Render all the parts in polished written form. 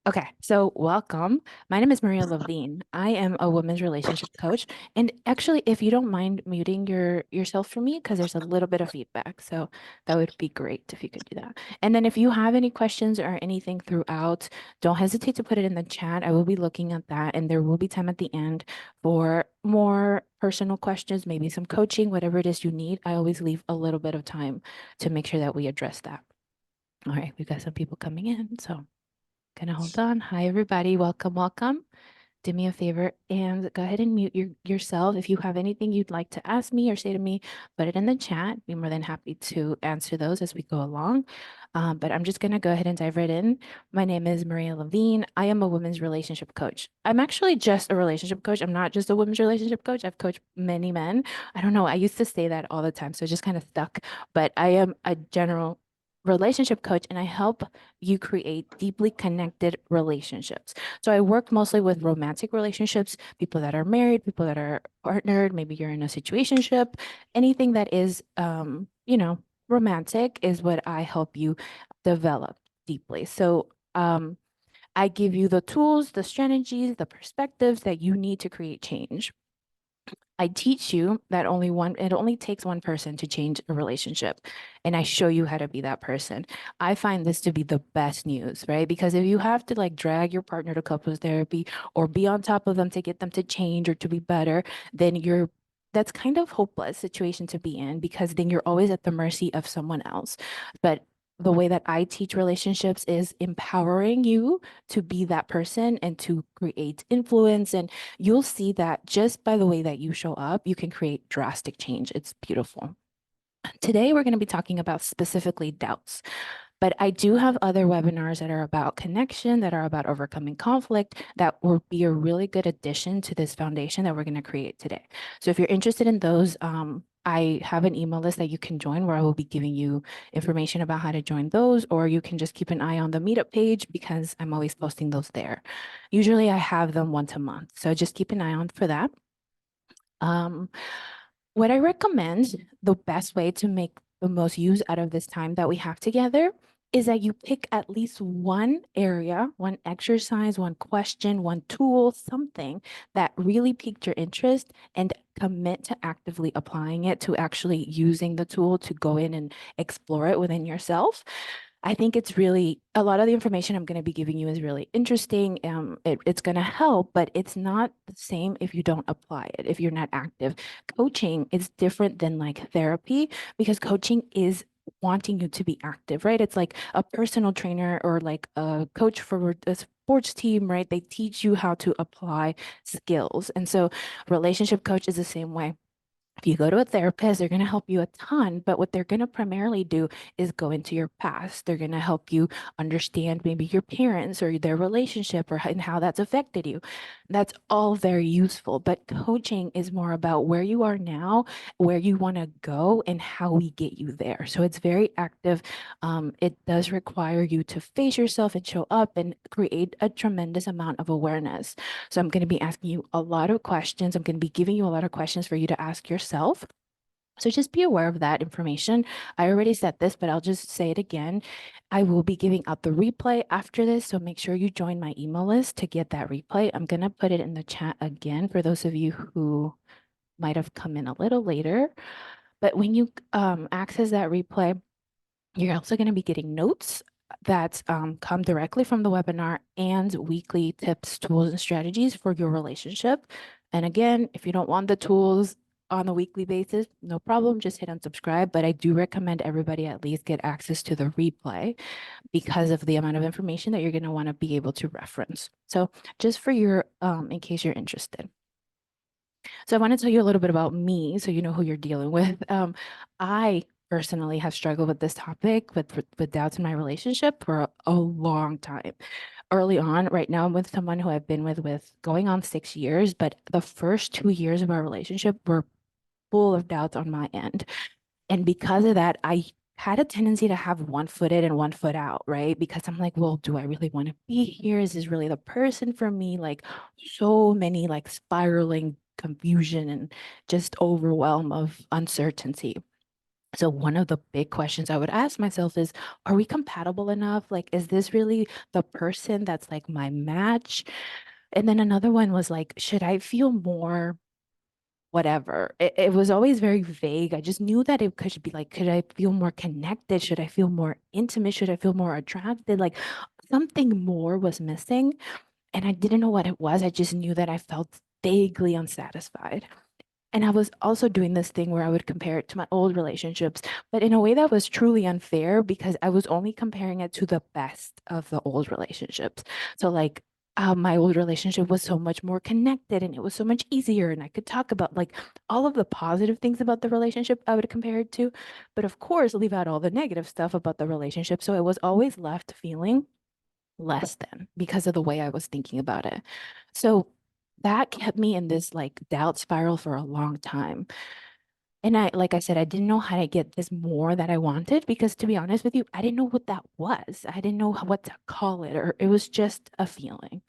Okay, so welcome. My name is Maria Levine. I am a women's relationship coach. And actually, if you don't mind muting yourself for me, because there's a little bit of feedback. So that would be great if you could do that. And then if you have any questions or anything throughout, don't hesitate to put it in the chat. I will be looking at that, and there will be time at the end for more personal questions, maybe some coaching, whatever it is you need. I always leave a little bit of time to make sure that we address that. All right, we've got some people coming in, so gonna hold on. Hi, everybody. Welcome, welcome. Do me a favor and go ahead and mute yourself. If you have anything you'd like to ask me or say to me, put it in the chat. Be more than happy to answer those as we go along. But I'm just going to go ahead and dive right in. My name is Maria Levine. I am a women's relationship coach. I'm actually just a relationship coach. I'm not just a women's relationship coach. I've coached many men. I don't know. I used to say that all the time. So it just kind of stuck. But I am a general relationship coach and I help you create deeply connected relationships. So I work mostly with romantic relationships, people that are married, people that are partnered, maybe you're in a situationship, anything that is romantic is what I help you develop deeply. So I give you the tools, the strategies, the perspectives that you need to create change. I teach you that it only takes one person to change a relationship. And I show you how to be that person. I find this to be the best news, right? Because if you have to like drag your partner to couples therapy or be on top of them to get them to change or to be better, then that's kind of hopeless situation to be in because then you're always at the mercy of someone else. But the way that I teach relationships is empowering you to be that person and to create influence, and you'll see that just by the way that you show up, you can create drastic change. It's beautiful. Today, we're going to be talking about specifically doubts. But I do have other webinars that are about connection, that are about overcoming conflict, that will be a really good addition to this foundation that we're going to create today. So if you're interested in those, I have an email list that you can join where I will be giving you information about how to join those, or you can just keep an eye on the meetup page because I'm always posting those there. Usually I have them once a month. So just keep an eye on for that. Um, what I recommend, the best way to make the most use out of this time that we have together is that you pick at least one area, one exercise, one question, one tool, something that really piqued your interest and commit to actively applying it, to actually using the tool to go in and explore it within yourself. I think it's really a lot of the information I'm going to be giving you is really interesting. It's going to help, but it's not the same if you don't apply it, if you're not active. Coaching is different than like therapy because coaching is wanting you to be active, right? It's like a personal trainer or like a coach for a sports team, right? They teach you how to apply skills. And so relationship coach is the same way. If you go to a therapist, they're going to help you a ton, but what they're going to primarily do is go into your past. They're going to help you understand maybe your parents or their relationship and how that's affected you. That's all very useful, but coaching is more about where you are now, where you want to go, and how we get you there. So it's very active. It does require you to face yourself and show up and create a tremendous amount of awareness. So I'm going to be asking you a lot of questions. I'm going to be giving you a lot of questions for you to ask yourself. So just be aware of that information. I already said this, but I'll just say it again. I will be giving out the replay after this. So make sure you join my email list to get that replay. I'm going to put it in the chat again for those of you who might have come in a little later. But when you access that replay, you're also going to be getting notes that come directly from the webinar and weekly tips, tools, and strategies for your relationship. And again, if you don't want the tools on a weekly basis, no problem, just hit unsubscribe. But I do recommend everybody at least get access to the replay because of the amount of information that you're going to want to be able to reference. So just for your, in case you're interested. So I want to tell you a little bit about me so you know who you're dealing with. I personally have struggled with this topic with doubts in my relationship for a long time. Early on, right now I'm with someone who I've been with going on 6 years, but the first 2 years of our relationship were full of doubts on my end. And because of that, I had a tendency to have one foot in and one foot out, right? Because I'm like, well, do I really want to be here? Is this really the person for me? Like so many like spiraling confusion and just overwhelm of uncertainty. So one of the big questions I would ask myself is, are we compatible enough? Like, is this really the person that's like my match? And then another one was like, should I feel more whatever? It was always very vague. I just knew that it could be like, could I feel more connected? Should I feel more intimate? Should I feel more attracted? Like something more was missing. And I didn't know what it was. I just knew that I felt vaguely unsatisfied. And I was also doing this thing where I would compare it to my old relationships, but in a way that was truly unfair because I was only comparing it to the best of the old relationships. So, like, my old relationship was so much more connected and it was so much easier. And I could talk about like all of the positive things about the relationship I would compare it to, but of course, leave out all the negative stuff about the relationship. So, I was always left feeling less than because of the way I was thinking about it. So that kept me in this like doubt spiral for a long time. And like I said, I didn't know how to get this more that I wanted because to be honest with you, I didn't know what that was. I didn't know what to call it, or it was just a feeling.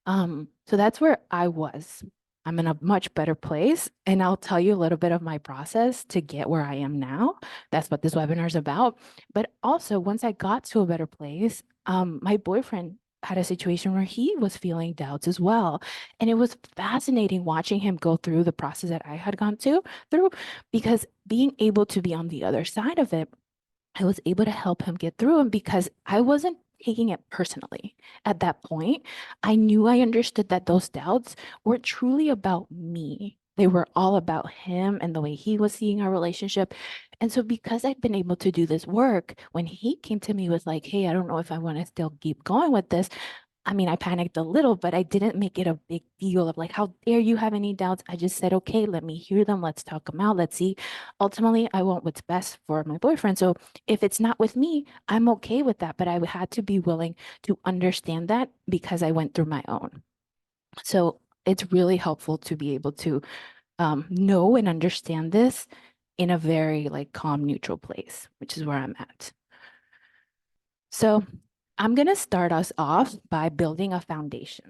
So that's where I was. I'm in a much better place, and I'll tell you a little bit of my process to get where I am now. That's what this webinar is about. But also, once I got to a better place, my boyfriend had a situation where he was feeling doubts as well. And it was fascinating watching him go through the process that I had gone through, because being able to be on the other side of it, I was able to help him get through them because I wasn't taking it personally at that point. I knew I understood that those doubts were truly about me. They were all about him and the way he was seeing our relationship. And so, because I'd been able to do this work, when he came to me with, like, hey, I don't know if I want to still keep going with this, I mean, I panicked a little, but I didn't make it a big deal of like, how dare you have any doubts? I just said, okay, let me hear them. Let's talk them out. Let's see. Ultimately, I want what's best for my boyfriend. So if it's not with me, I'm okay with that. But I had to be willing to understand that because I went through my own. So it's really helpful to be able to know and understand this in a very like calm, neutral place, which is where I'm at. So I'm going to start us off by building a foundation.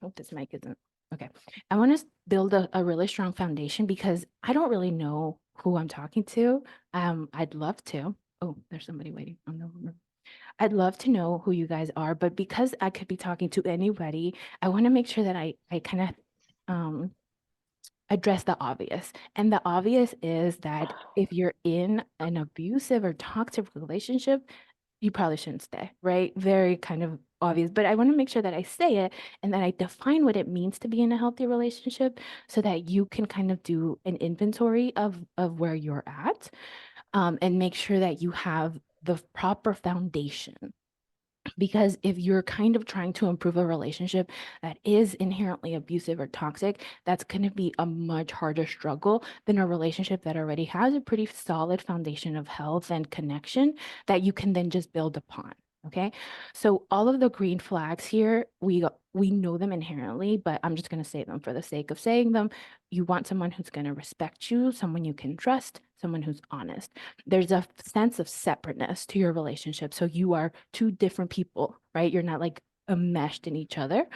Hope this mic isn't okay. I want to build a really strong foundation because I don't really know who I'm talking to. I'd love to. Oh, there's somebody waiting on the room. I'd love to know who you guys are, but because I could be talking to anybody, I want to make sure that I kind of um address the obvious. And the obvious is that if you're in an abusive or toxic relationship, you probably shouldn't stay, right? Very kind of obvious, but I want to make sure that I say it and that I define what it means to be in a healthy relationship so that you can kind of do an inventory of where you're at, and make sure that you have the proper foundation. Because if you're kind of trying to improve a relationship that is inherently abusive or toxic, that's going to be a much harder struggle than a relationship that already has a pretty solid foundation of health and connection that you can then just build upon. Okay. So all of the green flags here, we know them inherently, but I'm just going to say them for the sake of saying them. You want someone who's going to respect you, someone you can trust, someone who's honest. There's a sense of separateness to your relationship. So you are two different people, right? You're not like enmeshed in each other.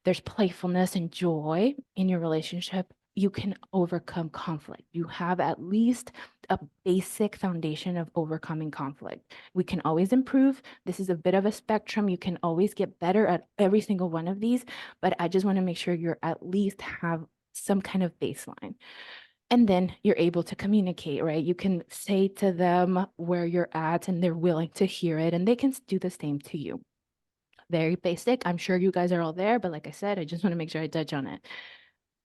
There's playfulness and joy in your relationship. You can overcome conflict. You have at least a basic foundation of overcoming conflict. We can always improve. This is a bit of a spectrum. You can always get better at every single one of these, but I just want to make sure you're at least have some kind of baseline. And then you're able to communicate, right? You can say to them where you're at and they're willing to hear it and they can do the same to you. Very basic. I'm sure you guys are all there, but like I said, I just want to make sure I touch on it.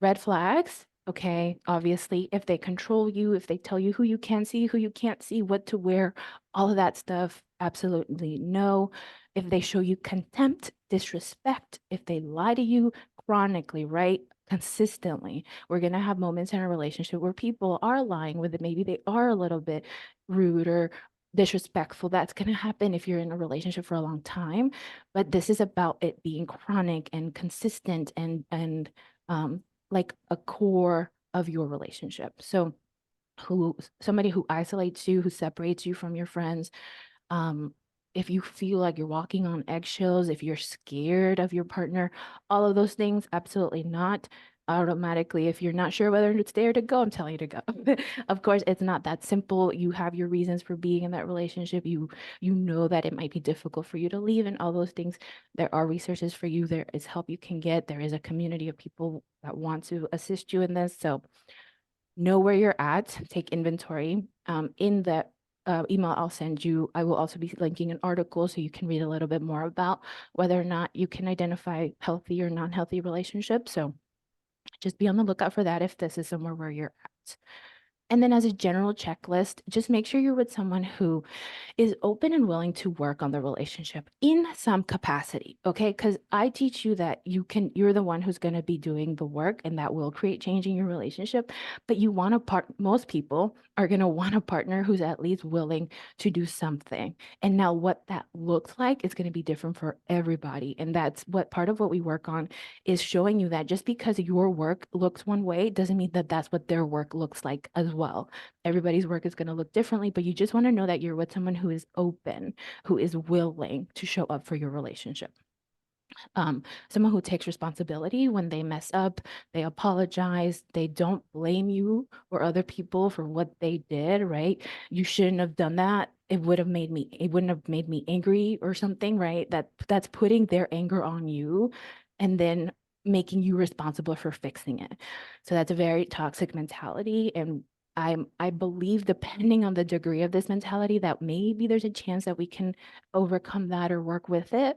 Red flags, okay, obviously, if they control you, if they tell you who you can see, who you can't see, what to wear, all of that stuff, absolutely no. If they show you contempt, disrespect, if they lie to you chronically, right? Consistently, we're going to have moments in a relationship where people are lying with it. Maybe they are a little bit rude or disrespectful. That's going to happen if you're in a relationship for a long time. But this is about it being chronic and consistent and like a core of your relationship. So who somebody who isolates you, who separates you from your friends, if you feel like you're walking on eggshells, if you're scared of your partner, all of those things, absolutely not. automatically, if you're not sure whether it's there to go, I'm telling you to go. Of course, it's not that simple. You have your reasons for being in that relationship. You know that it might be difficult for you to leave and all those things. There are resources for you. There is help you can get. There is a community of people that want to assist you in this. So know where you're at, take inventory. In the email I'll send you, I will also be linking an article so you can read a little bit more about whether or not you can identify healthy or non-healthy relationships. So just be on the lookout for that if this is somewhere where you're at. And then as a general checklist, just make sure you're with someone who is open and willing to work on the relationship in some capacity. Okay. Because I teach you that you're the one who's going to be doing the work and that will create change in your relationship. But you want most people are going to want a partner who's at least willing to do something. And now what that looks like is going to be different for everybody. And that's what part of what we work on is showing you that just because your work looks one way doesn't mean that that's what their work looks like as well. Everybody's work is going to look differently, but you just want to know that you're with someone who is open, who is willing to show up for your relationship. Someone who takes responsibility when they mess up, they apologize, they don't blame you or other people for what they did, right? You shouldn't have done that. It wouldn't have made me angry or something, right? That's putting their anger on you and then making you responsible for fixing it. So that's a very toxic mentality. And I believe, depending on the degree of this mentality, that maybe there's a chance that we can overcome that or work with it.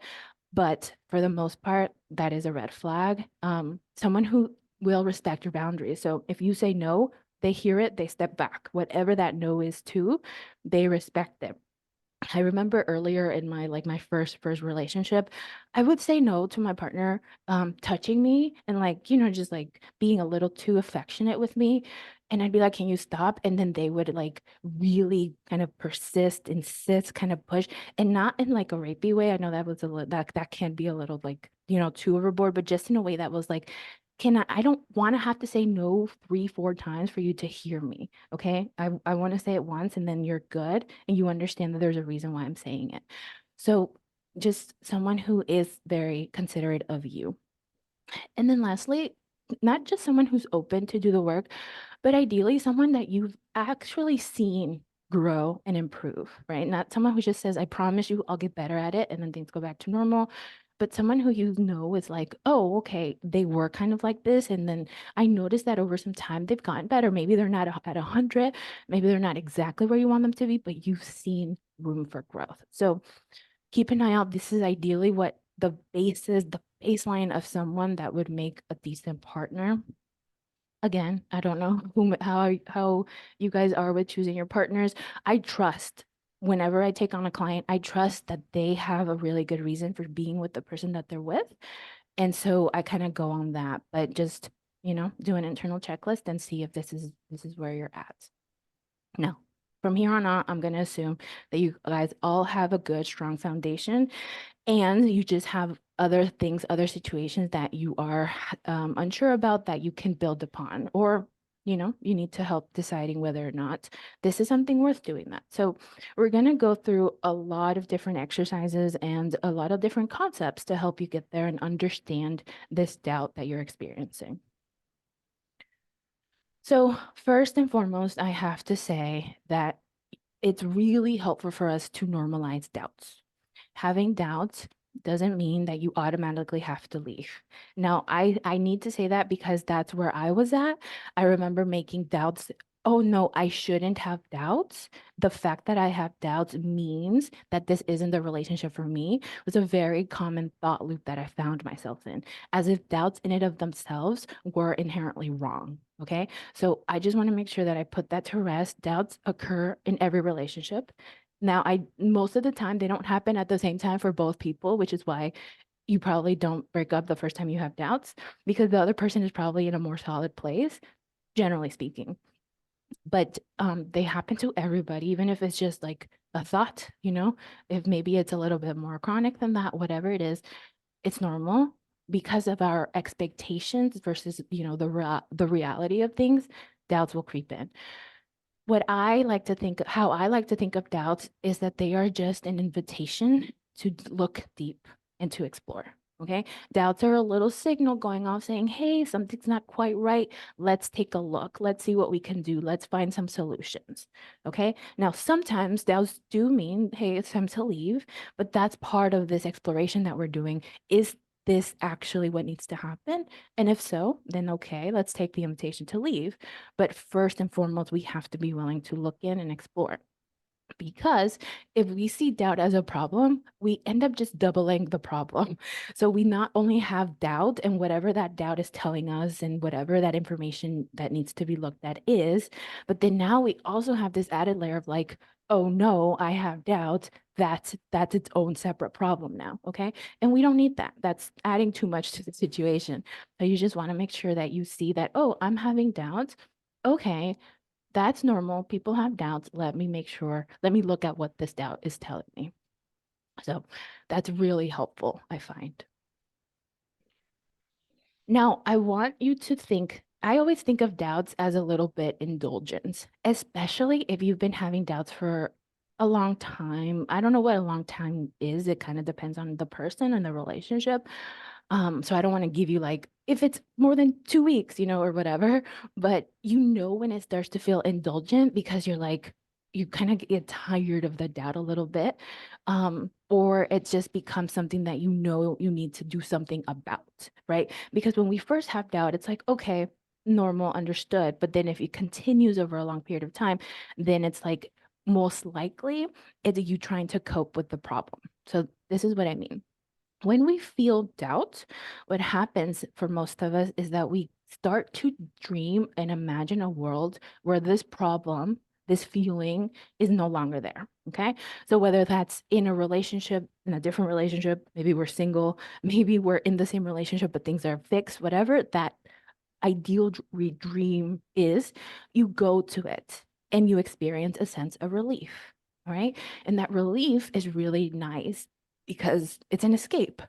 But for the most part, that is a red flag. Someone who will respect your boundaries. So if you say no, they hear it, they step back. Whatever that no is to, they respect it. I remember earlier in my first relationship, I would say no to my partner touching me and just like being a little too affectionate with me. And I'd be like, can you stop? And then they would like really kind of persist, insist, kind of push, and not in like a rapey way. I know that was that can be a little like, too overboard, but just in a way that was like, I don't want to have to say no 3, 4 times for you to hear me. Okay. I want to say it once and then you're good and you understand that there's a reason why I'm saying it. So just someone who is very considerate of you. And then lastly, not just someone who's open to do the work, but ideally someone that you've actually seen grow and improve, right? Not someone who just says, I promise you I'll get better at it, and then things go back to normal. But someone who is like, oh, okay, they were kind of like this. And then I noticed that over some time they've gotten better. Maybe they're not at 100, maybe they're not exactly where you want them to be, but you've seen room for growth. So keep an eye out. This is ideally what the baseline of someone that would make a decent partner. Again, I don't know how you guys are with choosing your partners. I trust whenever I take on a client, I trust that they have a really good reason for being with the person that they're with. And so I kind of go on that, but just, do an internal checklist and see if this is where you're at. Now, from here on out, I'm going to assume that you guys all have a good, strong foundation and you just have other things, other situations that you are unsure about that you can build upon, or you need to help deciding whether or not this is something worth doing that. So we're going to go through a lot of different exercises and a lot of different concepts to help you get there and understand this doubt that you're experiencing. So first and foremost, I have to say that it's really helpful for us to normalize doubts. Having doubts doesn't mean that you automatically have to leave. Now, I need to say that because that's where I was at. I remember making doubts. Oh no, I shouldn't have doubts. The fact that I have doubts means that this isn't the relationship for me was a very common thought loop that I found myself in, as if doubts in and of themselves were inherently wrong. Okay. So I just want to make sure that I put that to rest. Doubts occur in every relationship. Now, I most of the time they don't happen at the same time for both people, which is why you probably don't break up the first time you have doubts because the other person is probably in a more solid place, generally speaking. But they happen to everybody, even if it's just like a thought, if maybe it's a little bit more chronic than that, whatever it is, it's normal because of our expectations versus, the reality of things, doubts will creep in. How I like to think of doubts is that they are just an invitation to look deep and to explore. Okay. Doubts are a little signal going off saying, hey, something's not quite right. Let's take a look. Let's see what we can do. Let's find some solutions. Okay. Now, sometimes doubts do mean, hey, it's time to leave, but that's part of this exploration that we're doing. Is this actually what needs to happen? And if so, then okay, let's take the invitation to leave. But first and foremost, we have to be willing to look in and explore. Because if we see doubt as a problem, we end up just doubling the problem. So we not only have doubt and whatever that doubt is telling us and whatever that information that needs to be looked at is, but then now we also have this added layer of like, oh no, I have doubt. That's its own separate problem now. Okay. And we don't need that. That's adding too much to the situation. So you just want to make sure that you see that, oh, I'm having doubts. Okay, that's normal. People have doubts. Let me make sure, let me look at what this doubt is telling me. So that's really helpful, I find. Now, I want you to think, I always think of doubts as a little bit indulgence, especially if you've been having doubts for a long time. I don't know what a long time is. It kind of depends on the person and the relationship. So I don't want to give you like if it's more than 2 weeks, or whatever, but when it starts to feel indulgent because you're like, you kind of get tired of the doubt a little bit, or it just becomes something that you need to do something about, right? Because when we first have doubt, it's like, okay, normal, understood. But then if it continues over a long period of time, then it's like most likely it's you trying to cope with the problem. So this is what I mean. When we feel doubt, what happens for most of us is that we start to dream and imagine a world where this problem, this feeling is no longer there. Okay. So whether that's in a relationship, in a different relationship, maybe we're single, maybe we're in the same relationship, but things are fixed, whatever that ideal dream is, you go to it and you experience a sense of relief. All right. And that relief is really nice because it's an escape.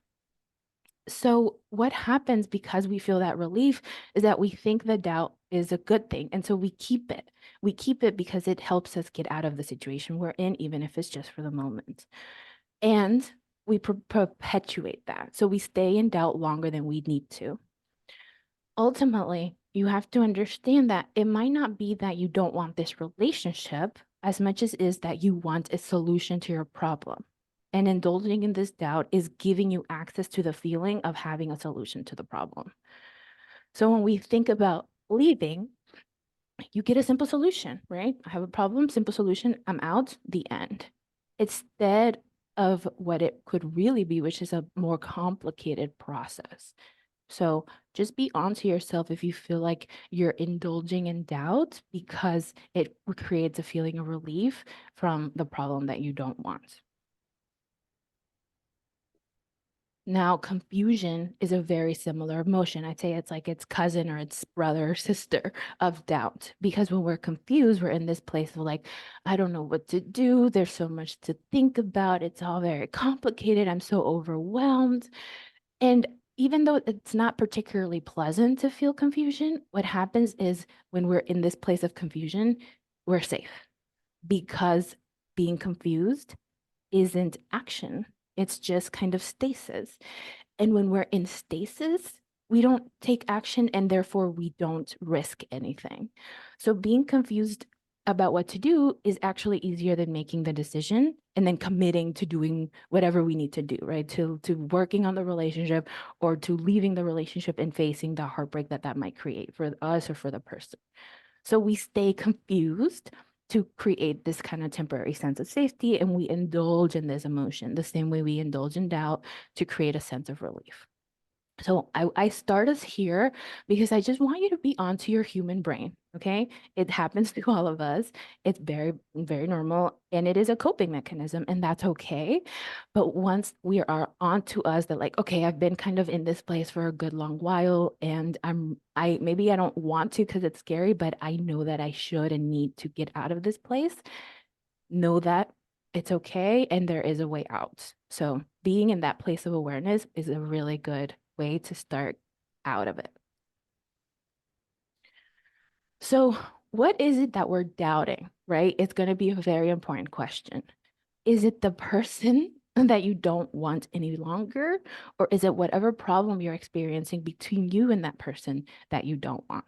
So, what happens because we feel that relief is that we think the doubt is a good thing. And so we keep it. We keep it because it helps us get out of the situation we're in, even if it's just for the moment. And we perpetuate that. So we stay in doubt longer than we need to. Ultimately, you have to understand that it might not be that you don't want this relationship as much as is that you want a solution to your problem. And indulging in this doubt is giving you access to the feeling of having a solution to the problem. So when we think about leaving, you get a simple solution, right? I have a problem, simple solution, I'm out, the end. Instead of what it could really be, which is a more complicated process. So just be onto yourself if you feel like you're indulging in doubt because it creates a feeling of relief from the problem that you don't want. Now, confusion is a very similar emotion. I'd say it's like its cousin or its brother or sister of doubt. Because when we're confused, we're in this place of like, I don't know what to do. There's so much to think about. It's all very complicated. I'm so overwhelmed. And even though it's not particularly pleasant to feel confusion, what happens is when we're in this place of confusion, we're safe because being confused isn't action. It's just kind of stasis. And when we're in stasis, we don't take action and therefore we don't risk anything. So being confused about what to do is actually easier than making the decision and then committing to doing whatever we need to do, right? To working on the relationship or to leaving the relationship and facing the heartbreak that that might create for us or for the person. So we stay confused to create this kind of temporary sense of safety and we indulge in this emotion the same way we indulge in doubt to create a sense of relief. So I start us here because I just want you to be onto your human brain. Okay. It happens to all of us. It's very, very normal and it is a coping mechanism and that's okay. But once we are onto us that like, okay, I've been kind of in this place for a good long while and maybe I don't want to because it's scary, but I know that I should and need to get out of this place. Know that it's okay and there is a way out. So being in that place of awareness is a really good way to start out of it. So, what is it that we're doubting, right? It's going to be a very important question. Is it the person that you don't want any longer? Or is it whatever problem you're experiencing between you and that person that you don't want?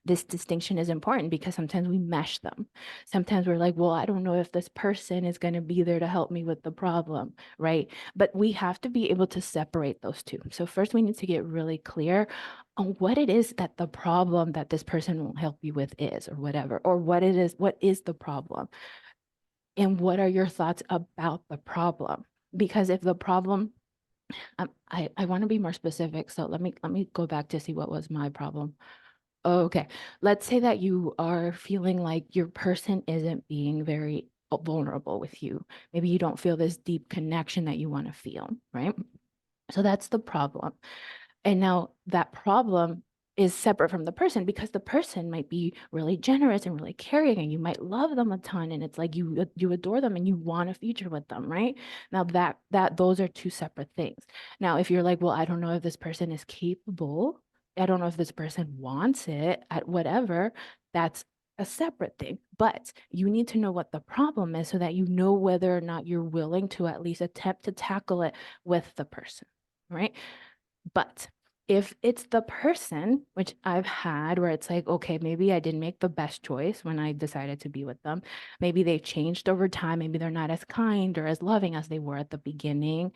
This distinction is important because sometimes we mesh them. Sometimes we're like, well, I don't know if this person is going to be there to help me with the problem, right? But we have to be able to separate those two. So first we need to get really clear on what it is that the problem that this person will help you with is, or whatever, or what is the problem, and what are your thoughts about the problem? Because if the problem, I want to be more specific, so let me go back to see what was my problem. Okay, let's say that you are feeling like your person isn't being very vulnerable with you. Maybe you don't feel this deep connection that you want to feel, right? So that's the problem. And now that problem is separate from the person because the person might be really generous and really caring and you might love them a ton and it's like you adore them and you want a future with them, right? Now that those are two separate things. Now if you're like, well, I don't know if this person is capable, I don't know if this person wants it at whatever, that's a separate thing. But you need to know what the problem is so that you know whether or not you're willing to at least attempt to tackle it with the person, right? But if it's the person, which I've had, where it's like, okay, maybe I didn't make the best choice when I decided to be with them. Maybe they've changed over time. Maybe they're not as kind or as loving as they were at the beginning.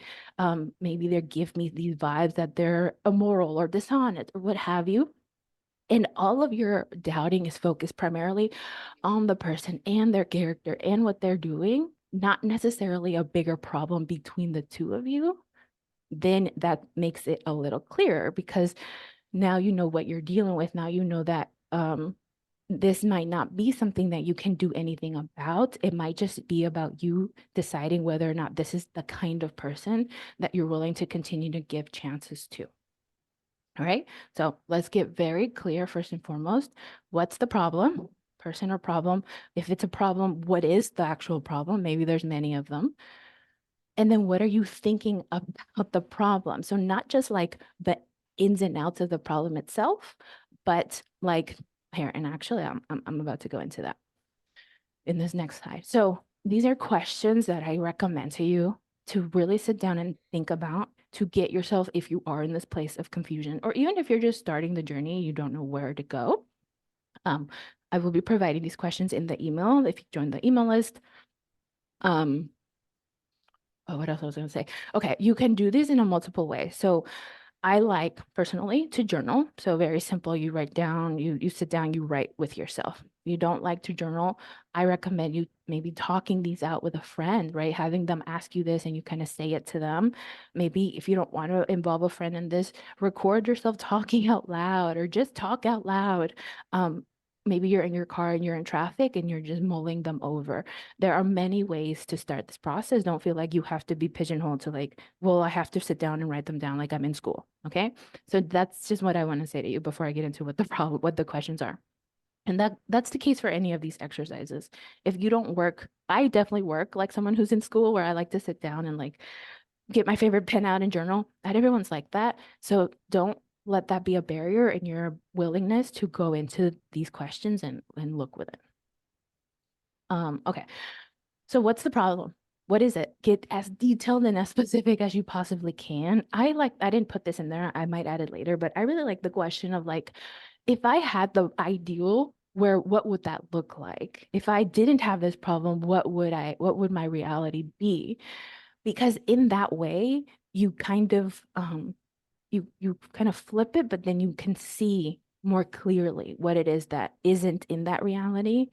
Maybe they give me these vibes that they're immoral or dishonest or what have you. And all of your doubting is focused primarily on the person and their character and what they're doing, not necessarily a bigger problem between the two of you. Then that makes it a little clearer because now you know what you're dealing with. Now you know that this might not be something that you can do anything about. It might just be about you deciding whether or not this is the kind of person that you're willing to continue to give chances to. All right. So let's get very clear first and foremost. What's the problem? Person or problem? If it's a problem, what is the actual problem? Maybe there's many of them. And then what are you thinking about the problem? So not just like the ins and outs of the problem itself, but like here, and actually I'm about to go into that in this next slide. So these are questions that I recommend to you to really sit down and think about to get yourself, if you are in this place of confusion, or even if you're just starting the journey, you don't know where to go. I will be providing these questions in the email if you join the email list. Oh, what else I was going to say? Okay, you can do this in a multiple way. So I like personally to journal. So very simple. You write down, you sit down, you write with yourself. You don't like to journal, I recommend you maybe talking these out with a friend, right? Having them ask you this and you kind of say it to them. Maybe if you don't want to involve a friend in this, record yourself talking out loud or just talk out loud. Maybe you're in your car and you're in traffic and you're just mulling them over. There are many ways to start this process. Don't feel like you have to be pigeonholed to like, well, I have to sit down and write them down like I'm in school. Okay. So that's just what I want to say to you before I get into what the problem, what the questions are. And that's the case for any of these exercises. If you don't work, I definitely work like someone who's in school where I like to sit down and like get my favorite pen out and journal. Not everyone's like that. So don't let that be a barrier in your willingness to go into these questions and look with it. Okay. So what's the problem? What is it? Get as detailed and as specific as you possibly can. I didn't put this in there. I might add it later, but I really like the question of like, if I had the ideal, what would that look like? If I didn't have this problem, what would my reality be? Because in that way, you kind of you kind of flip it, but then you can see more clearly what it is that isn't in that reality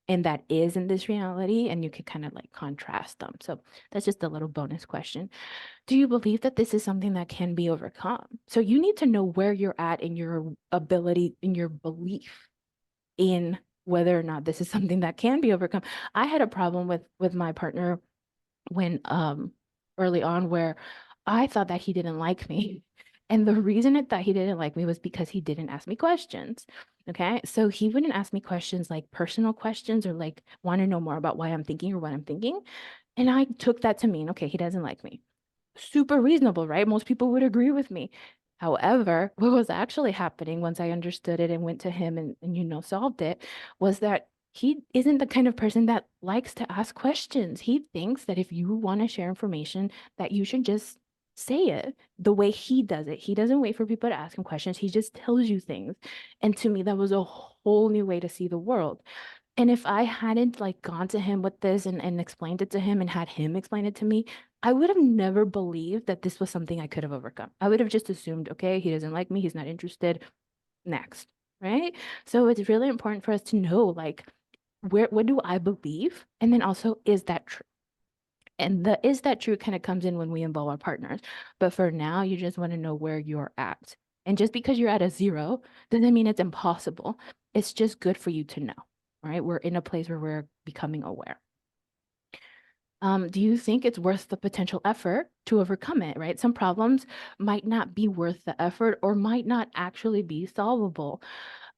and that is in this reality, and you can kind of like contrast them. So that's just a little bonus question. Do you believe that this is something that can be overcome? So you need to know where you're at in your ability, in your belief in whether or not this is something that can be overcome. I had a problem with my partner when early on where I thought that he didn't like me. And the reason that he didn't like me was because he didn't ask me questions. Okay. So he wouldn't ask me questions like personal questions or like want to know more about why I'm thinking or what I'm thinking. And I took that to mean, okay, he doesn't like me. Super reasonable, right? Most people would agree with me. However, what was actually happening once I understood it and went to him and solved it was that he isn't the kind of person that likes to ask questions. He thinks that if you want to share information, that you should just say it the way he does it. He doesn't wait for people to ask him questions. He just tells you things. And to me, that was a whole new way to see the world. And if I hadn't like gone to him with this and explained it to him and had him explain it to me, I would have never believed that this was something I could have overcome. I would have just assumed, okay, he doesn't like me, he's not interested, next, right? So it's really important for us to know like where what do I believe? And then also, is that true? And the is that true kind of comes in when we involve our partners. But for now, you just want to know where you're at. And just because you're at a zero doesn't mean it's impossible. It's just good for you to know, right? We're in a place where we're becoming aware. Do you think it's worth the potential effort to overcome it, right? Some problems might not be worth the effort or might not actually be solvable.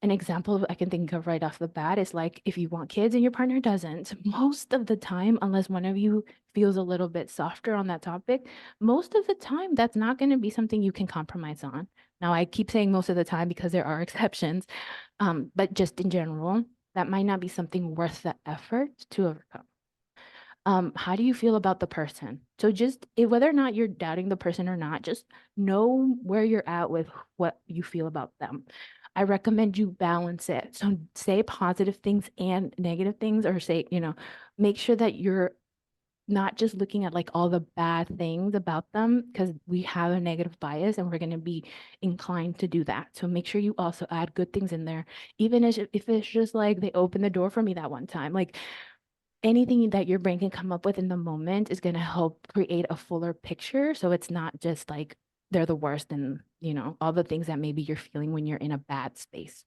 An example I can think of right off the bat is like if you want kids and your partner doesn't, most of the time, unless one of you feels a little bit softer on that topic, most of the time that's not going to be something you can compromise on. Now, I keep saying most of the time because there are exceptions, but just in general, that might not be something worth the effort to overcome. How do you feel about the person? So just whether or not you're doubting the person or not, just know where you're at with what you feel about them. I recommend you balance it. So say positive things and negative things, or say, make sure that you're not just looking at like all the bad things about them, because we have a negative bias and we're going to be inclined to do that. So make sure you also add good things in there, even if it's just like they opened the door for me that one time. Like anything that your brain can come up with in the moment is going to help create a fuller picture. So it's not just like they're the worst and, all the things that maybe you're feeling when you're in a bad space.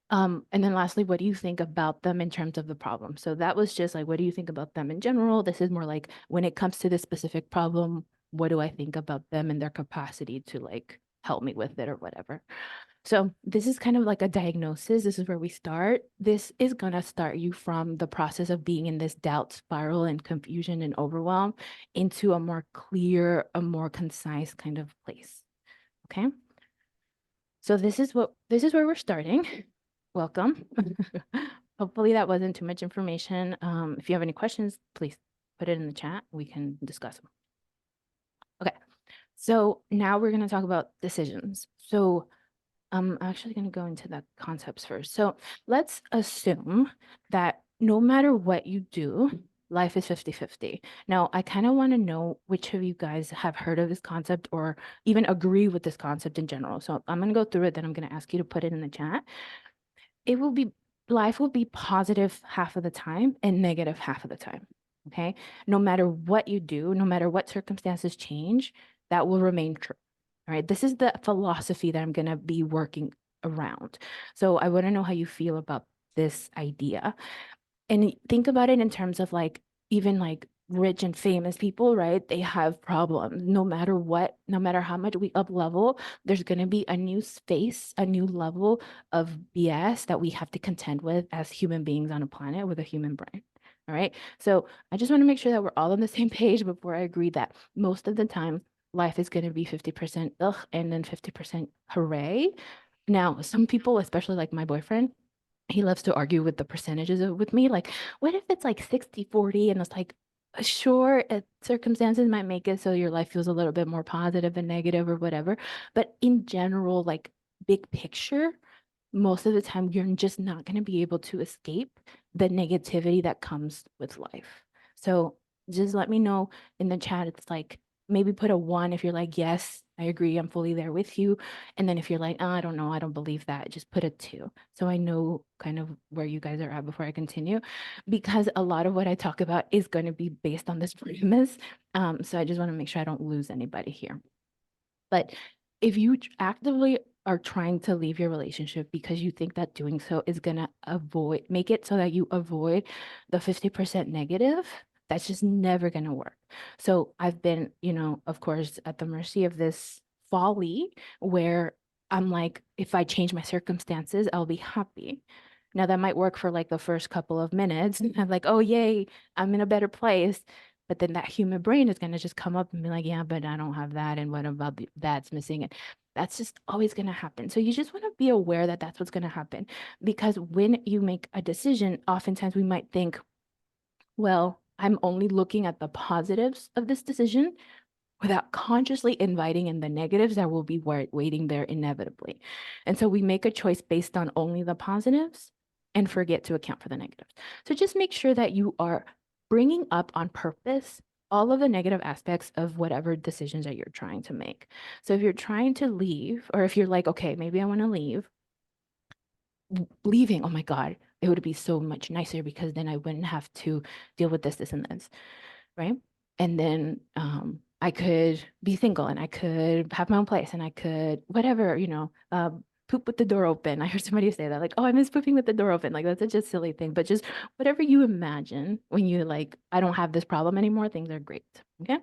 And then lastly, what do you think about them in terms of the problem? So that was just like, what do you think about them in general? This is more like when it comes to this specific problem, what do I think about them and their capacity to like help me with it or whatever? So this is kind of like a diagnosis. This is where we start. This is going to start you from the process of being in this doubt spiral and confusion and overwhelm into a more clear, a more concise kind of place. Okay. So this is where we're starting. Welcome. Hopefully that wasn't too much information. If you have any questions, please put it in the chat. We can discuss them. Okay. So now we're going to talk about decisions. So I'm actually going to go into the concepts first. So let's assume that no matter what you do, life is 50-50. Now, I kind of want to know which of you guys have heard of this concept or even agree with this concept in general. So I'm going to go through it, then I'm going to ask you to put it in the chat. It will be, life will be positive half of the time and negative half of the time. Okay. No matter what you do, no matter what circumstances change, that will remain true. All right. This is the philosophy that I'm going to be working around. So I want to know how you feel about this idea. And think about it in terms of like, even like rich and famous people, right? They have problems no matter what, no matter how much we up level, there's going to be a new space, a new level of BS that we have to contend with as human beings on a planet with a human brain. All right. So I just want to make sure that we're all on the same page before I agree that most of the time life is going to be 50% ugh and then 50% hooray. Now, some people, especially like my boyfriend, he loves to argue with the percentages with me. Like, what if it's like 60-40? And it's like, sure, circumstances might make it so your life feels a little bit more positive than negative or whatever. But in general, like big picture, most of the time you're just not going to be able to escape the negativity that comes with life. So just let me know in the chat. It's like maybe put a 1 if you're like, yes, I agree, I'm fully there with you. And then if you're like, oh, I don't know, I don't believe that, just put a 2. So I know kind of where you guys are at before I continue, because a lot of what I talk about is going to be based on this premise. So I just want to make sure I don't lose anybody here. But if you actively are trying to leave your relationship because you think that doing so is going to make it so that you avoid the 50% negative, that's just never going to work. So I've been, of course, at the mercy of this folly where I'm like, if I change my circumstances, I'll be happy. Now that might work for like the first couple of minutes. I'm like, oh, yay, I'm in a better place. But then that human brain is going to just come up and be like, yeah, but I don't have that. And what about that's missing? That's just always going to happen. So you just want to be aware that that's what's going to happen. Because when you make a decision, oftentimes we might think, well, I'm only looking at the positives of this decision without consciously inviting in the negatives that will be waiting there inevitably. And so we make a choice based on only the positives and forget to account for the negatives. So just make sure that you are bringing up on purpose all of the negative aspects of whatever decisions that you're trying to make. So if you're trying to leave, or if you're like, okay, maybe I want to leave, leaving, oh my God, it would be so much nicer because then I wouldn't have to deal with this, and this, right? And then I could be single and I could have my own place and I could whatever, poop with the door open. I heard somebody say that, like, oh, I miss pooping with the door open. Like that's such a silly thing, but just whatever you imagine when you like, I don't have this problem anymore, things are great. Okay.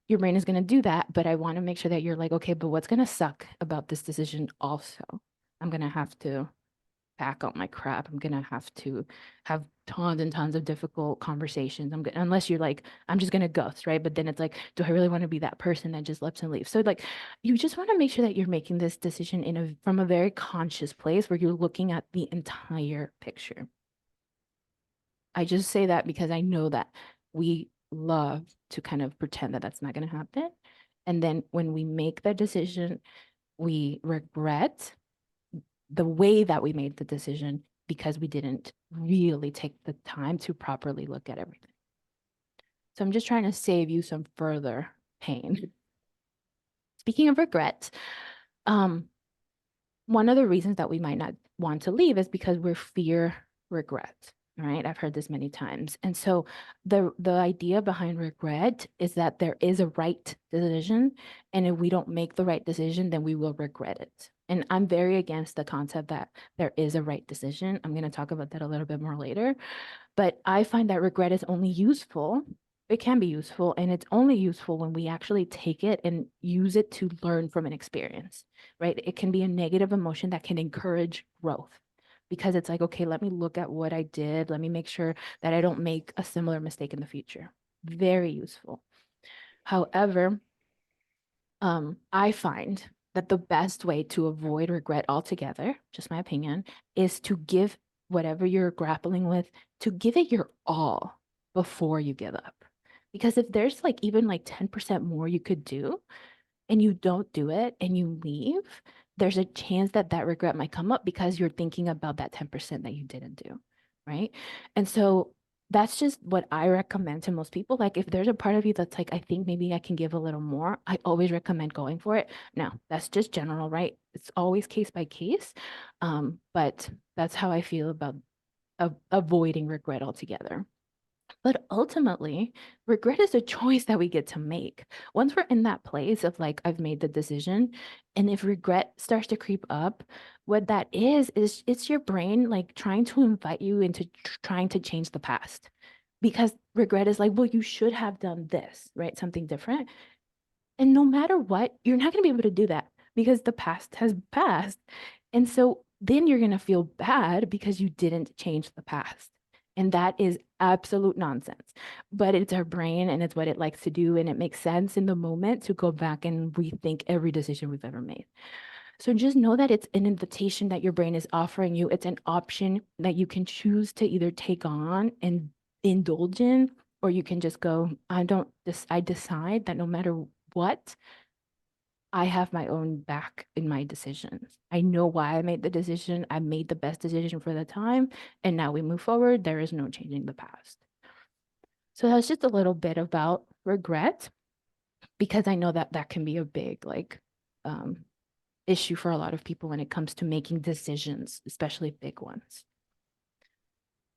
Your brain is going to do that, but I want to make sure that you're like, okay, but what's going to suck about this decision also? I'm going to have to pack up my crap. I'm gonna have to have tons and tons of difficult conversations. Unless you're like, I'm just gonna ghost, right? But then it's like, do I really want to be that person that just lets and leaves? So like, you just want to make sure that you're making this decision from a very conscious place where you're looking at the entire picture. I just say that because I know that we love to kind of pretend that that's not gonna happen, and then when we make the decision, we regret the way that we made the decision because we didn't really take the time to properly look at everything. So I'm just trying to save you some further pain. Speaking of regret, one of the reasons that we might not want to leave is because we fear regret. Right? I've heard this many times. And so the idea behind regret is that there is a right decision, and if we don't make the right decision, then we will regret it. And I'm very against the concept that there is a right decision. I'm going to talk about that a little bit more later. But I find that regret is only useful. It can be useful, and it's only useful when we actually take it and use it to learn from an experience, right? It can be a negative emotion that can encourage growth because it's like, okay, let me look at what I did. Let me make sure that I don't make a similar mistake in the future. Very useful. However, I find that the best way to avoid regret altogether, just my opinion, is to give whatever you're grappling with, to give it your all before you give up. Because if there's like even like 10% more you could do, and you don't do it and you leave, there's a chance that that regret might come up because you're thinking about that 10% that you didn't do, right? And so that's just what I recommend to most people. Like if there's a part of you that's like, I think maybe I can give a little more, I always recommend going for it. Now, that's just general, right? It's always case by case. But that's how I feel about avoiding regret altogether. But ultimately, regret is a choice that we get to make. Once we're in that place of like, I've made the decision, and if regret starts to creep up, what that is it's your brain like trying to invite you into trying to change the past. Because regret is like, well, you should have done this, right? Something different. And no matter what, you're not going to be able to do that because the past has passed. And so then you're going to feel bad because you didn't change the past. And that is absolute nonsense. But it's our brain and it's what it likes to do. And it makes sense in the moment to go back and rethink every decision we've ever made. So just know that it's an invitation that your brain is offering you. It's an option that you can choose to either take on and indulge in, or you can just go, I decide that no matter what, I have my own back in my decisions. I know why I made the decision. I made the best decision for the time. And now we move forward. There is no changing the past. So that's just a little bit about regret, because I know that that can be a big um, issue for a lot of people when it comes to making decisions, especially big ones.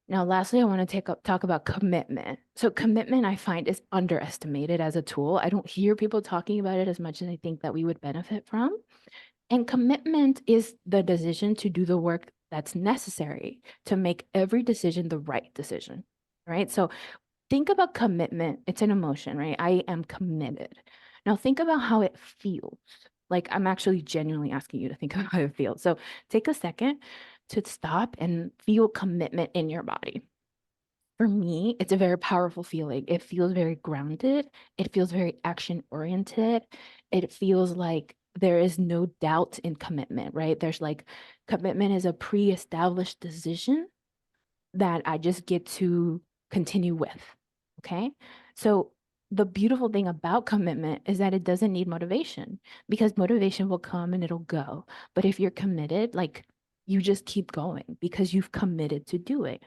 Now, lastly, I want to talk about commitment. So commitment, I find, is underestimated as a tool. I don't hear people talking about it as much as I think that we would benefit from. And commitment is the decision to do the work that's necessary to make every decision the right decision, right? So think about commitment. It's an emotion, right? I am committed. Now think about how it feels. Like I'm actually genuinely asking you to think about how it feels. So take a second to stop and feel commitment in your body. For me, it's a very powerful feeling. It feels very grounded. It feels very action oriented. It feels like there is no doubt in commitment, right? There's like commitment is a pre-established decision that I just get to continue with. Okay. So the beautiful thing about commitment is that it doesn't need motivation because motivation will come and it'll go. But if you're committed, like you just keep going because you've committed to do it.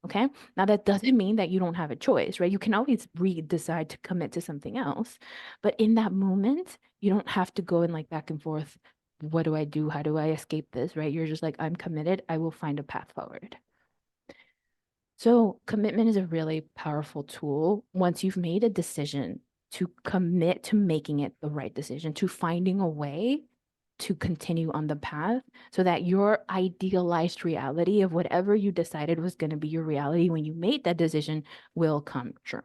Okay. Now that doesn't mean that you don't have a choice, right? You can always decide to commit to something else. But in that moment, you don't have to go in like back and forth. What do I do? How do I escape this? Right? You're just like, I'm committed. I will find a path forward. So, commitment is a really powerful tool once you've made a decision to commit to making it the right decision, to finding a way to continue on the path so that your idealized reality of whatever you decided was going to be your reality when you made that decision will come true.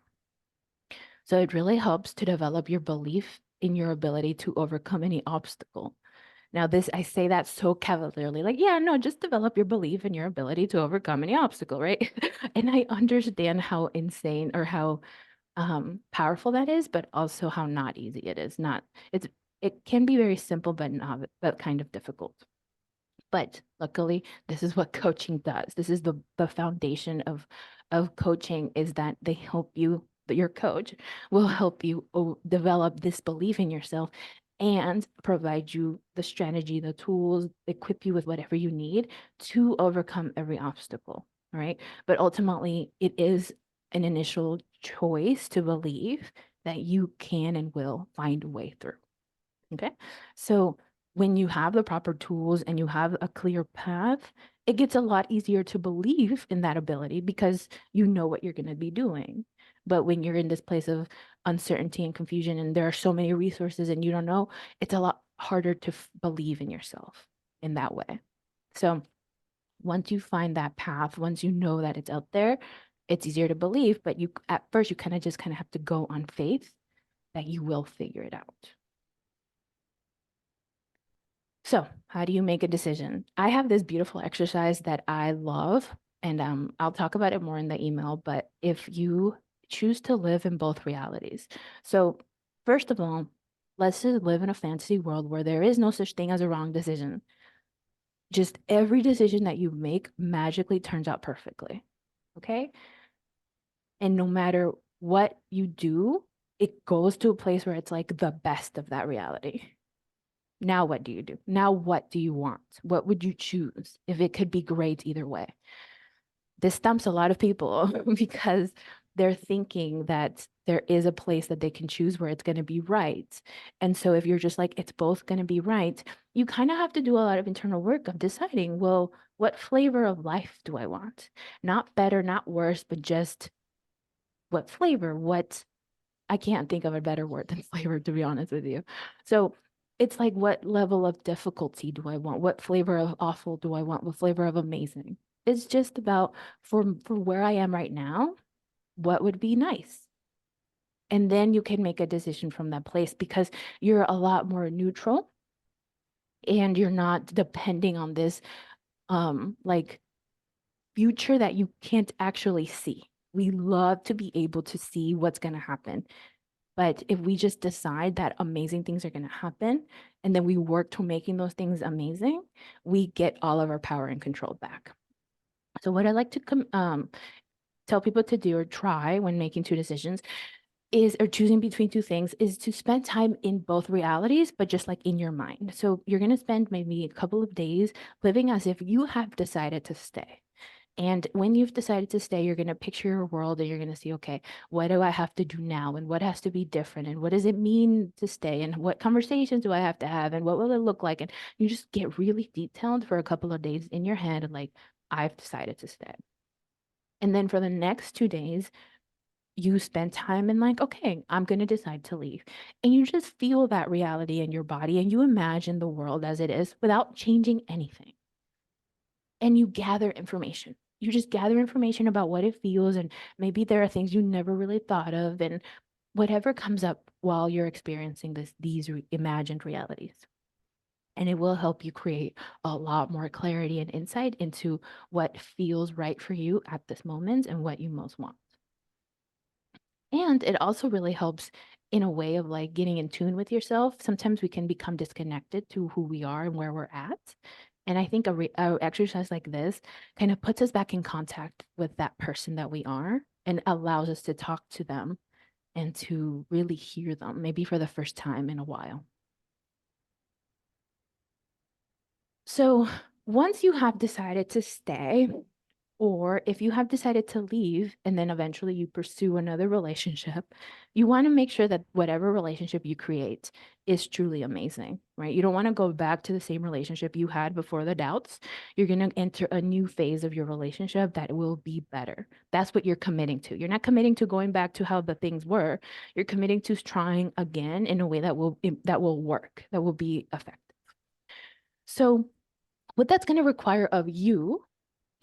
So, it really helps to develop your belief in your ability to overcome any obstacle. Now, this, I say that so cavalierly, like, yeah, no, just develop your belief in your ability to overcome any obstacle, right? And I understand how insane or how powerful that is, but also how not easy it is. Not, it can be very simple, but not, but kind of difficult. But luckily, this is what coaching does. This is the foundation of coaching is that they help you, your coach will help you develop this belief in yourself and provide you the strategy, the tools, equip you with whatever you need to overcome every obstacle. All right. But ultimately, it is an initial choice to believe that you can and will find a way through. Okay. So when you have the proper tools and you have a clear path, it gets a lot easier to believe in that ability because you know what you're going to be doing. But when you're in this place of uncertainty and confusion and there are so many resources and you don't know, it's a lot harder to believe in yourself in that way. So once you find that path, once you know that it's out there, it's easier to believe, but you at first you kind of have to go on faith that you will figure it out. So, how do you make a decision? I have this beautiful exercise that I love, and I'll talk about it more in the email. But if you choose to live in both realities, so first of all, let's just live in a fantasy world where there is no such thing as a wrong decision. Just every decision that you make magically turns out perfectly. Okay. And no matter what you do, it goes to a place where it's like the best of that reality. Now, what do you do? Now, what do you want? What would you choose if it could be great either way? This stumps a lot of people because they're thinking that there is a place that they can choose where it's going to be right. And so, if you're just like, it's both going to be right, you kind of have to do a lot of internal work of deciding, well, what flavor of life do I want? Not better, not worse, but just what flavor, what I can't think of a better word than flavor, to be honest with you. So it's like, what level of difficulty do I want? What flavor of awful do I want? What flavor of amazing? It's just about for where I am right now, what would be nice? And then you can make a decision from that place because you're a lot more neutral and you're not depending on this like future that you can't actually see. We love to be able to see what's going to happen. But if we just decide that amazing things are going to happen and then we work to making those things amazing, we get all of our power and control back. So, what I like to tell people to do or try when making two decisions is, or choosing between two things, is to spend time in both realities, but just like in your mind. So, you're going to spend maybe a couple of days living as if you have decided to stay. And when you've decided to stay, you're going to picture your world and you're going to see, okay, what do I have to do now? And what has to be different? And what does it mean to stay? And what conversations do I have to have? And what will it look like? And you just get really detailed for a couple of days in your head and like, I've decided to stay. And then for the next 2 days, you spend time in like, okay, I'm going to decide to leave. And you just feel that reality in your body and you imagine the world as it is without changing anything. And you gather information. You just gather information about what it feels, and maybe there are things you never really thought of, and whatever comes up while you're experiencing these imagined realities. And it will help you create a lot more clarity and insight into what feels right for you at this moment and what you most want. And it also really helps in a way of like getting in tune with yourself, sometimes we can become disconnected to who we are and where we're at. And I think a exercise like this kind of puts us back in contact with that person that we are and allows us to talk to them and to really hear them, maybe for the first time in a while. So once you have decided to stay, or if you have decided to leave and then eventually you pursue another relationship, you want to make sure that whatever relationship you create is truly amazing, right? You don't want to go back to the same relationship you had before the doubts. You're going to enter a new phase of your relationship that will be better. That's what you're committing to. You're not committing to going back to how the things were. You're committing to trying again in a way that will work, that will be effective. So what that's going to require of you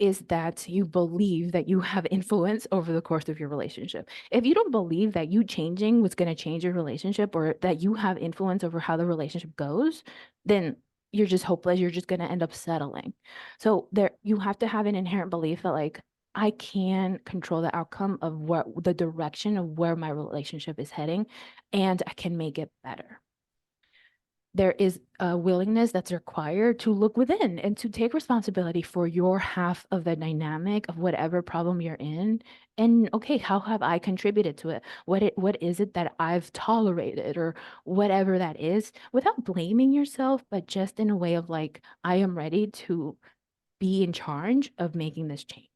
is that you believe that you have influence over the course of your relationship. If you don't believe that you changing was going to change your relationship or that you have influence over how the relationship goes, then you're just hopeless. You're just going to end up settling. So there, you have to have an inherent belief that like, I can control the outcome of what the direction of where my relationship is heading, and I can make it better. There is a willingness that's required to look within and to take responsibility for your half of the dynamic of whatever problem you're in. And okay, how have I contributed to it? What is it that I've tolerated or whatever that is, without blaming yourself, but just in a way of like, I am ready to be in charge of making this change.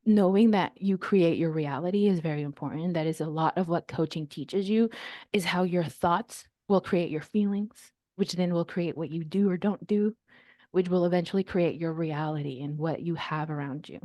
Knowing that you create your reality is very important. That is a lot of what coaching teaches you, is how your thoughts will create your feelings, which then will create what you do or don't do, which will eventually create your reality and what you have around you.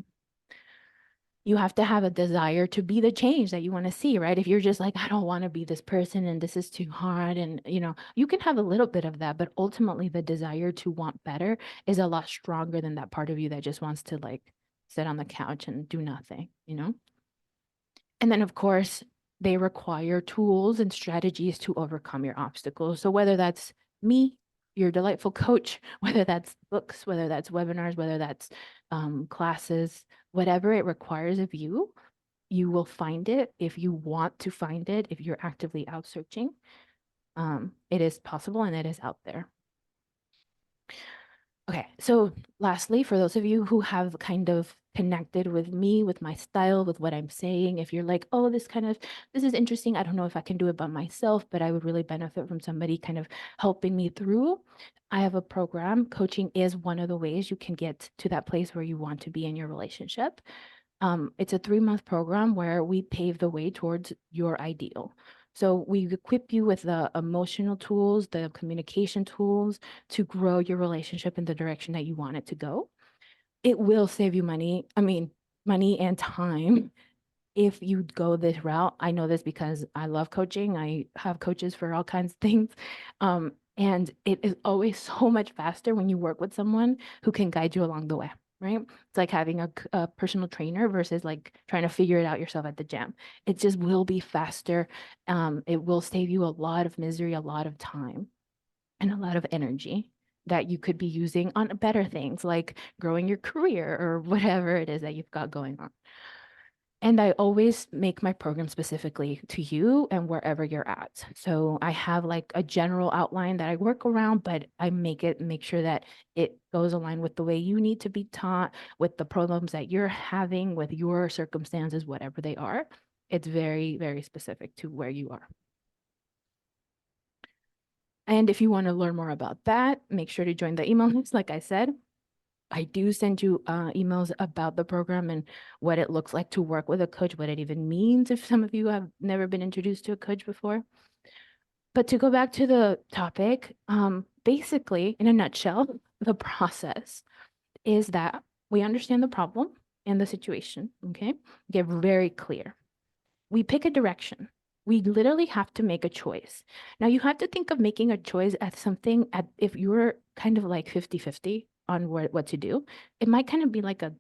You have to have a desire to be the change that you want to see, right? If you're just like, I don't want to be this person and this is too hard, and you can have a little bit of that, but ultimately the desire to want better is a lot stronger than that part of you that just wants to like sit on the couch and do nothing. And then, of course, they require tools and strategies to overcome your obstacles. So whether that's me, your delightful coach, whether that's books, whether that's webinars, whether that's classes, whatever it requires of you, you will find it if you want to find it, if you're actively out searching. It is possible and it is out there. Okay, so lastly, for those of you who have kind of connected with me, with my style, with what I'm saying, if you're like, oh, this is interesting. I don't know if I can do it by myself, but I would really benefit from somebody kind of helping me through. I have a program. Coaching is one of the ways you can get to that place where you want to be in your relationship. It's a 3-month program where we pave the way towards your ideal. So we equip you with the emotional tools, the communication tools to grow your relationship in the direction that you want it to go. It will save you money. I mean, money and time if you go this route. I know this because I love coaching. I have coaches for all kinds of things. And it is always so much faster when you work with someone who can guide you along the way, right? It's like having a personal trainer versus like trying to figure it out yourself at the gym. It just will be faster. It will save you a lot of misery, a lot of time, and a lot of energy that you could be using on better things like growing your career or whatever it is that you've got going on. And I always make my program specifically to you and wherever you're at. So I have like a general outline that I work around, but I make sure that it goes aligned with the way you need to be taught, with the problems that you're having, with your circumstances, whatever they are. It's very, very specific to where you are. And if you want to learn more about that, make sure to join the email list, like I said. I do send you emails about the program and what it looks like to work with a coach, what it even means if some of you have never been introduced to a coach before. But to go back to the topic, basically, in a nutshell, the process is that we understand the problem and the situation, okay? Get very clear. We pick a direction. We literally have to make a choice. Now you have to think of making a choice as something if you're kind of like 50-50 on what to do, it might kind of be like a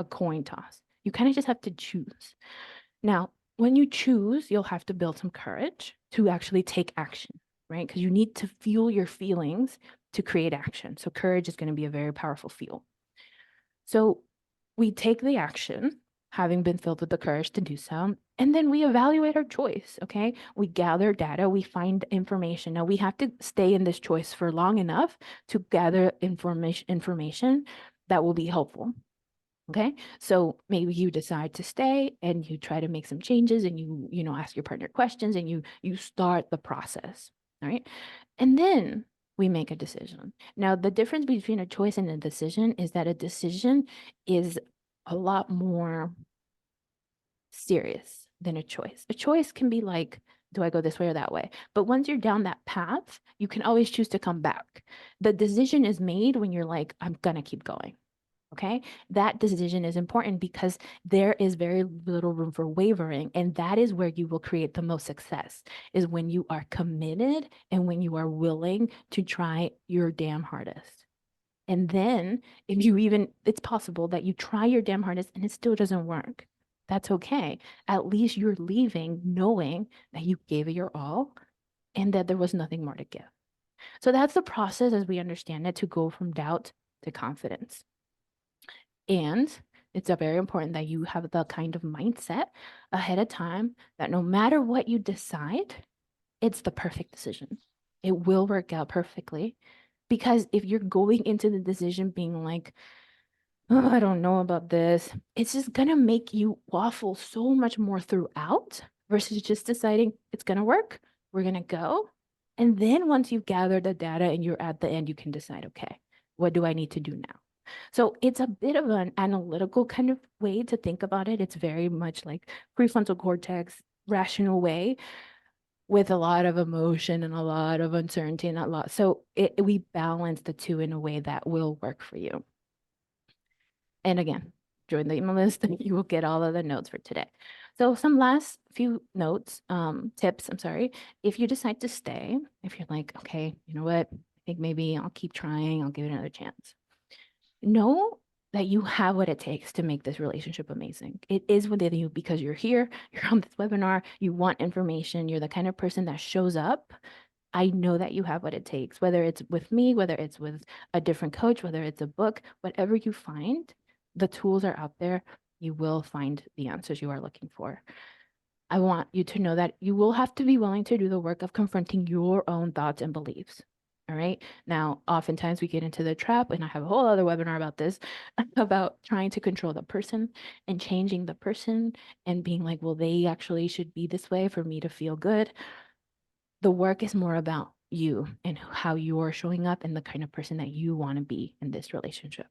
coin toss. You kind of just have to choose. Now, when you choose, you'll have to build some courage to actually take action, right? Because you need to feel your feelings to create action. So courage is going to be a very powerful fuel. So we take the action. having been filled with the courage to do so. And then we evaluate our choice, okay? We gather data, we find information. Now we have to stay in this choice for long enough to gather information that will be helpful. Okay, so maybe you decide to stay and you try to make some changes and you ask your partner questions and you start the process. All right, and then we make a decision. Now, the difference between a choice and a decision is that a decision is a lot more serious than a choice. A choice can be like, do I go this way or that way? But once you're down that path, you can always choose to come back. The decision is made when you're like, I'm gonna keep going. Okay, that decision is important because there is very little room for wavering. And that is where you will create the most success, is when you are committed and when you are willing to try your damn hardest. And then if you even, it's possible that you try your damn hardest and it still doesn't work. That's okay. At least you're leaving knowing that you gave it your all and that there was nothing more to give. So that's the process as we understand it, to go from doubt to confidence. And it's very important that you have the kind of mindset ahead of time that no matter what you decide, it's the perfect decision. It will work out perfectly. Because if you're going into the decision being like, oh, I don't know about this, it's just going to make you waffle so much more throughout versus just deciding it's going to work. We're going to go. And then once you've gathered the data and you're at the end, you can decide, okay, what do I need to do now? So it's a bit of an analytical kind of way to think about it. It's very much like prefrontal cortex, rational way with a lot of emotion and a lot of uncertainty and a lot. So we balance the two in a way that will work for you. And again, join the email list and you will get all of the notes for today. So some last few notes, tips, I'm sorry. If you decide to stay, if you're like, okay, you know what, I think maybe I'll keep trying, I'll give it another chance. Know that you have what it takes to make this relationship amazing. It is within you because you're here, you're on this webinar, you want information, you're the kind of person that shows up. I know that you have what it takes, whether it's with me, whether it's with a different coach, whether it's a book, whatever you find, the tools are out there. You will find the answers you are looking for. I want you to know that you will have to be willing to do the work of confronting your own thoughts and beliefs. All right. Now, oftentimes we get into the trap, and I have a whole other webinar about this, about trying to control the person and changing the person and being like, well, they actually should be this way for me to feel good. The work is more about you and how you're showing up and the kind of person that you want to be in this relationship.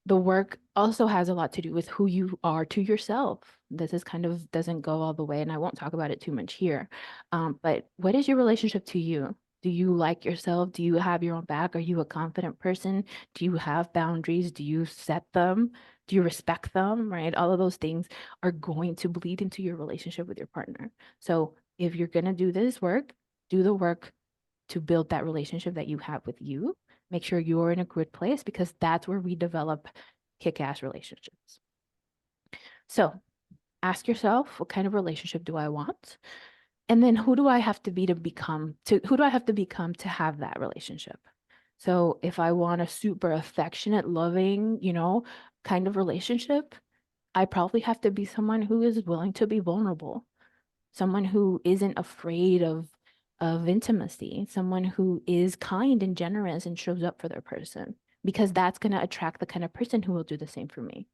The work also has a lot to do with who you are to yourself. This is kind of doesn't go all the way, and I won't talk about it too much here. But what is your relationship to you? Do you like yourself? Do you have your own back? Are you a confident person? Do you have boundaries? Do you set them? Do you respect them? Right? All of those things are going to bleed into your relationship with your partner. So if you're going to do this work, do the work to build that relationship that you have with you. Make sure you're in a good place because that's where we develop kick-ass relationships. So ask yourself, what kind of relationship do I want? And then who do I have to be to become who do I have to become to have that relationship? So if I want a super affectionate, loving, kind of relationship, I probably have to be someone who is willing to be vulnerable, someone who isn't afraid of intimacy, someone who is kind and generous and shows up for their person, because that's going to attract the kind of person who will do the same for me,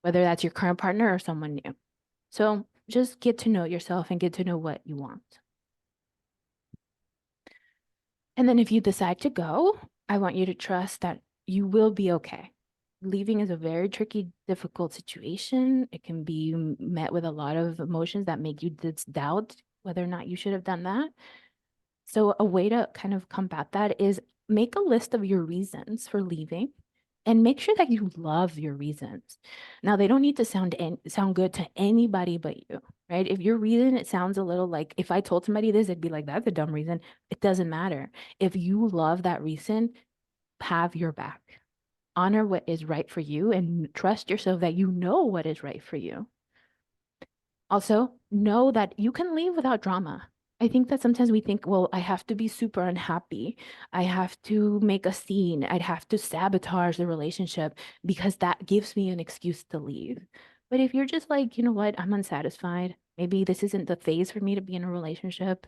whether that's your current partner or someone new. So just get to know yourself and get to know what you want. And then if you decide to go, I want you to trust that you will be okay. Leaving is a very tricky, difficult situation. It can be met with a lot of emotions that make you doubt whether or not you should have done that. So a way to kind of combat that is make a list of your reasons for leaving and make sure that you love your reasons. Now, they don't need to sound good to anybody but you, right? If your reason, it sounds a little like, if I told somebody this, it'd be like, that's a dumb reason. It doesn't matter. If you love that reason, have your back. Honor what is right for you and trust yourself that you know what is right for you. Also, know that you can leave without drama. I think that sometimes we think, well, I have to be super unhappy. I have to make a scene. I'd have to sabotage the relationship because that gives me an excuse to leave. But if you're just like, you know what, I'm unsatisfied. Maybe this isn't the phase for me to be in a relationship.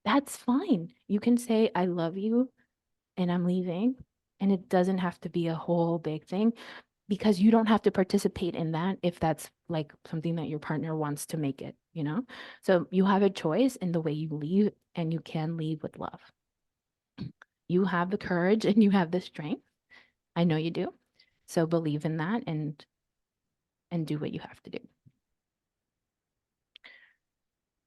That's fine. You can say, I love you and I'm leaving. And it doesn't have to be a whole big thing because you don't have to participate in that if that's like something that your partner wants to make it, you know? So you have a choice in the way you leave, and you can leave with love. You have the courage and you have the strength. I know you do. So believe in that and do what you have to do.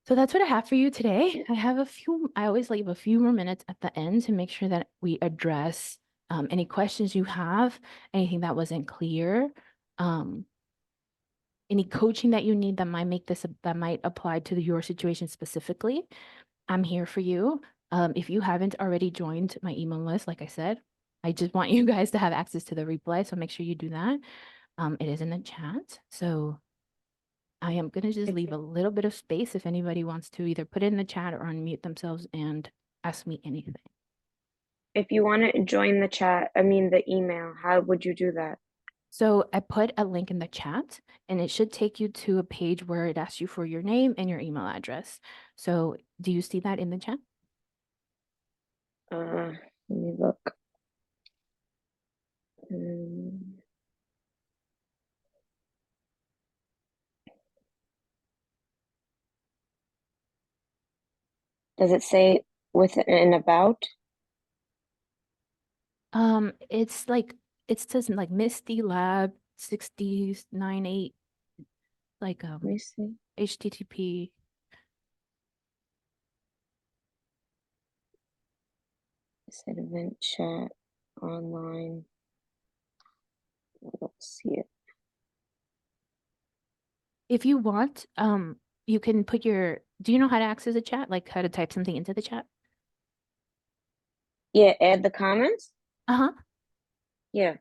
So that's what I have for you today. I always leave a few more minutes at the end to make sure that we address any questions you have, anything that wasn't clear, um, any coaching that you need that might apply to your situation specifically. I'm here for you. If you haven't already joined my email list, like I said, I just want you guys to have access to the replay. So make sure you do that. It is in the chat. So I am going to just If, leave a little bit of space if anybody wants to either put it in the chat or unmute themselves and ask me anything. if you want to join the chat, I mean the email, how would you do that? So I put a link in the chat and it should take you to a page where it asks you for your name and your email address. So do you see that in the chat? Let me look. Um, does it say with an about? It's like it says like Misty Lab 6098, like Let me see. HTTP. It said event chat online. I don't see it. If you want, you can put your, do you know how to access a chat? Like how to type something into the chat? Yeah, add the comments? Uh-huh. Yeah.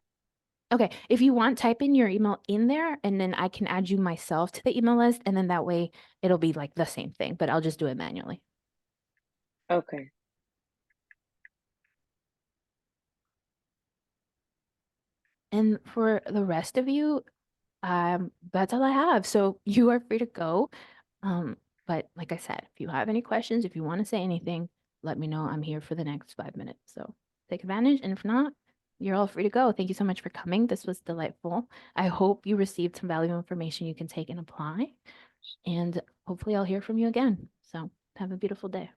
Okay. If you want, type in your email in there and then I can add you myself to the email list and then that way it'll be like the same thing, but I'll just do it manually. Okay. And for the rest of you, that's all I have. So you are free to go. Um, but like I said, if you have any questions, if you want to say anything, let me know. I'm here for the next 5 minutes. So take advantage. And if not, you're all free to go. Thank you so much for coming. This was delightful. I hope you received some valuable information you can take and apply. And hopefully I'll hear from you again. So have a beautiful day.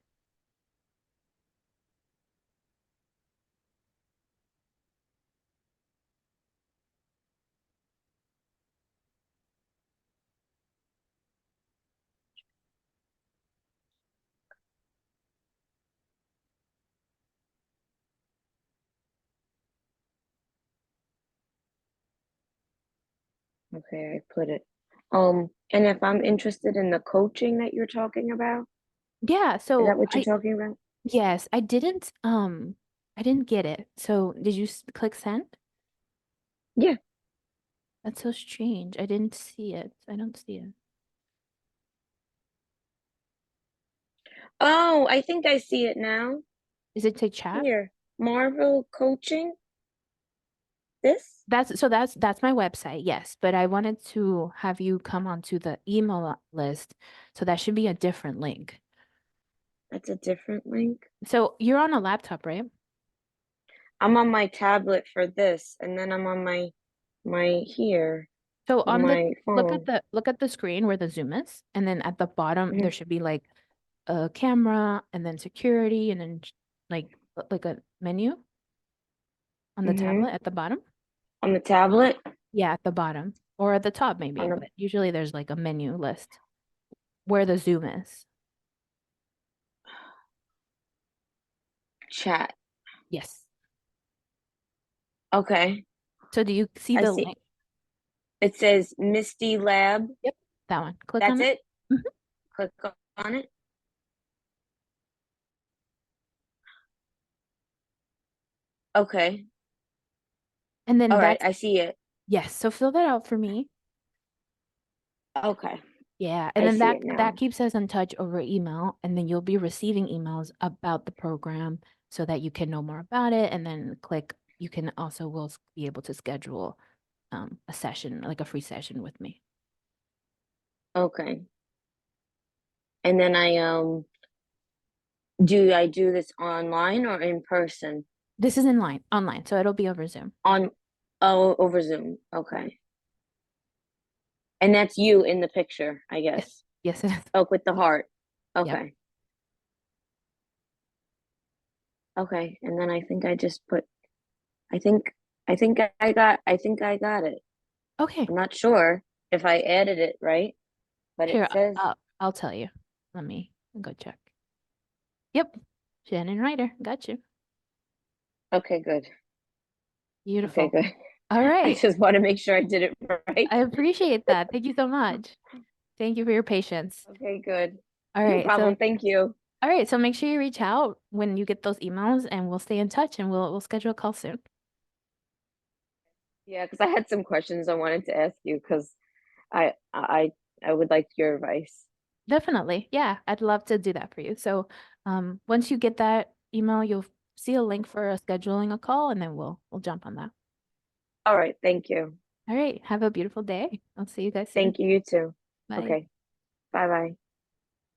Okay, I put it. And if I'm interested in the coaching that you're talking about, Yeah, is that so what you're talking about? yes, I didn't get it. So did you click send? Yeah. That's so strange. I didn't see it. I don't see it. Oh, I think I see it now. Is it to chat? Here, Marvel coaching. This? That's my website, yes. But I wanted to have you come onto the email list. So that should be a different link. That's a different link. So you're on a laptop, right? I'm on my tablet for this, and then I'm on my here So on on the my phone. look at the screen where the Zoom is, and then at the bottom there Mhm. should be like a camera and then security and then like a menu on the Mhm. tablet at the bottom. On the tablet, Yeah, at the bottom or at the top on maybe, the but usually there's like a menu list where the Zoom is. chat. Yes. Okay, So do you see I the see. link? It says Misty Lab. Yep, that one. Click That's on it. it. Mhm. Click on it. Okay. And then All right, that's I see it. yes. So fill that out for me. Okay. Yeah, and I then see that it that now. keeps us in touch over email, and then you'll be receiving emails about the program so that you can know more about it, and then click. You can also will be able to schedule a session, like a free session with me. Okay. And then do I do this online or in person? This is online, so it'll be over Zoom. On Oh, over Zoom. Yep. Okay. And that's you in the picture, I Yes, guess. yes, it is. Oh, with the heart. Yep. Okay. Okay. And then I think I just put I think I think I got it. Okay, I'm not sure if I added it right, but it here says I'll tell you. Let me go check. Yep, Shannon Ryder, got you. okay, good. Okay, Beautiful. good. All I right, just want to make sure I did it right. I appreciate that. Thank you so much. Thank you for your patience. Okay, good. All No right, so problem. Thank you. all right, so make sure you reach out when you get those emails, and we'll stay in touch, and we'll schedule a call soon. Yeah, because I had some questions I wanted to ask you because I would like your advice. Definitely, yeah, I'd love to do that for you. So, once you get that email, you'll see a link for scheduling a call, and then we'll jump on that. All right, thank you. All right, have a beautiful day. I'll see you guys soon. Thank you, you too. Bye. Okay, bye bye.